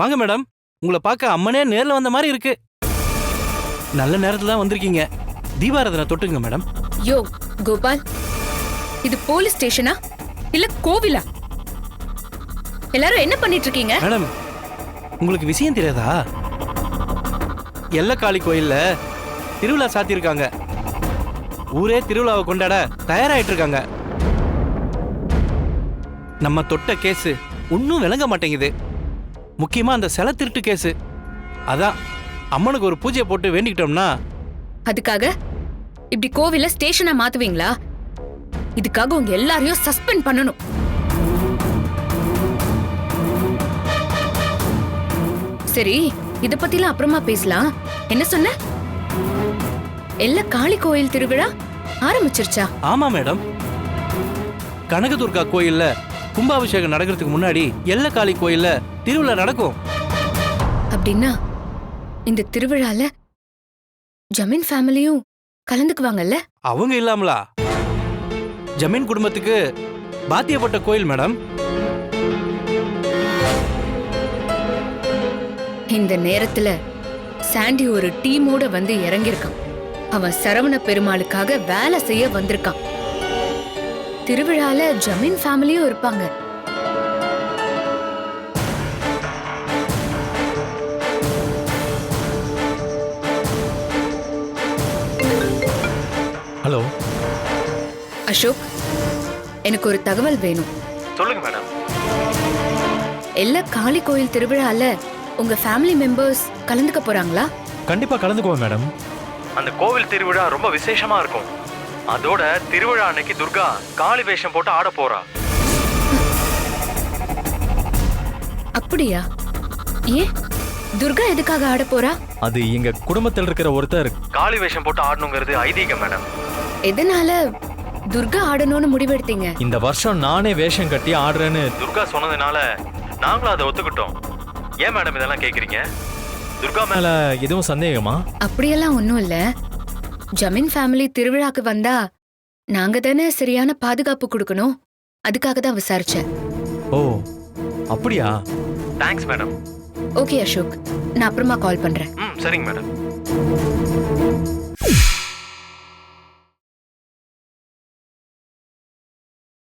வாங்க மேடம். உங்களை பார்க்க அம்மனே நேர்ல வந்த மாதிரி இருக்கு. நல்ல நேரத்துல தான் வந்திருக்கீங்க. தீபாராதனை தொட்டுங்க மேடம். யோ கோபால், இது போலீஸ் ஸ்டேஷனா இல்ல கோவிலா? எல்லாரும் என்ன பண்ணிட்டு இருக்கீங்க? மேடம், உங்களுக்கு விஷயம் தெரியாதா? எல்லக்காளி கோயில்ல திருவிழா சாத்தியிருக்காங்க. ஊரே திருவிழாவை கொண்டாட தயாராயிட்டு இருக்காங்க. நம்ம தொட்ட கேஸ் ஒன்னும் விளங்க மாட்டேங்குது. முக்கியமா அந்த சிலை திருட்டு கேஸ். அதான் அம்மனுக்கு ஒரு பூஜையை போட்டு வேண்டிக்கிட்டோம்னா. அதுக்காக இப்படி கோவில ஸ்டேஷனா மாத்துவீங்களா? இதுக்காக உங்க எல்லாரையும் சஸ்பெண்ட் பண்ணணும். சரி, இத பத்திலாம் அப்புறமா பேசலாம். என்ன சொன்ன? எல்லா காளி கோயில் திருவிழா ஆரம்பிச்சிருச்சா? ஆமா மேடம். கனகதுர்கா கோயில்ல கும்பாபிஷேகம் நடக்கிறதுக்கு முன்னாடி எல்லக்காளி கோயில்ல திருவிழா நடக்கும். அப்படின்னா இந்த திருவிழால ஜமீன் ஃபேமிலியும் கலந்துக்குவாங்கல்ல? அவங்க இல்லாமலா? ஜமீன் குடும்பத்துக்கு பாத்தியப்பட்ட கோயில் மேடம். இந்த நேரத்துல சாண்டி ஒரு டீமோட வந்து இறங்கியிருக்கான். அவன் சரவண பெருமாளுக்காக வேலை செய்ய வந்திருக்கான். திருவிழால ஜமீன் ஃபேமிலியும் இருப்பாங்க. ஹலோ அசோக், எனக்கு ஒரு தகவல் வேணும். சொல்லுங்க மேடம். எல்லா காளி கோயில் திருவிழால உங்க ஃபேமிலி மெம்பர்ஸ் கலந்துக்க போறாங்களா? கண்டிப்பா கலந்துக்குவோம் மேடம். அந்த கோவில் திருவிழா ரொம்ப விசேஷமா இருக்கும். அதோட திருவிழா அன்னைக்கு துர்கா காளி வேஷம் போட்டு ஆட போறா. அப்படியா? ஏன் துர்கா எதுக்காக ஆட போறா? அது எங்க குடும்பத்தில் இருக்கிற ஒருத்தர் காளி வேஷம் போட்டு ஆடணுங்கிறது ஐதீகம் மேடம். எதனால துர்கா ஆடணும்னு முடிவெடுத்தீங்க? இந்த வருஷம் நானே வேஷம் கட்டி ஆடுறேன்னு துர்கா சொன்னதுனால நாங்களும் அதை ஒத்துக்கிட்டோம். ஏன் மேடம் இதெல்லாம் கேக்குறீங்க? துர்கா மேல மேல எதுவும் சந்தேகமா? அப்படியெல்லாம் ஒண்ணும் இல்ல. ஜமீன் ஃபேமிலி திருவிழாக்கு வந்தா நாங்க தானே சரியான பாதுகாப்பு கொடுக்கணும். அதுக்காக தான் விசாரிச்சேன். ஓ அப்படியா? Thanks madam. ஓகே அசோக், நான் அப்புறமா கால் பண்றேன். சரிங்க மேடம்.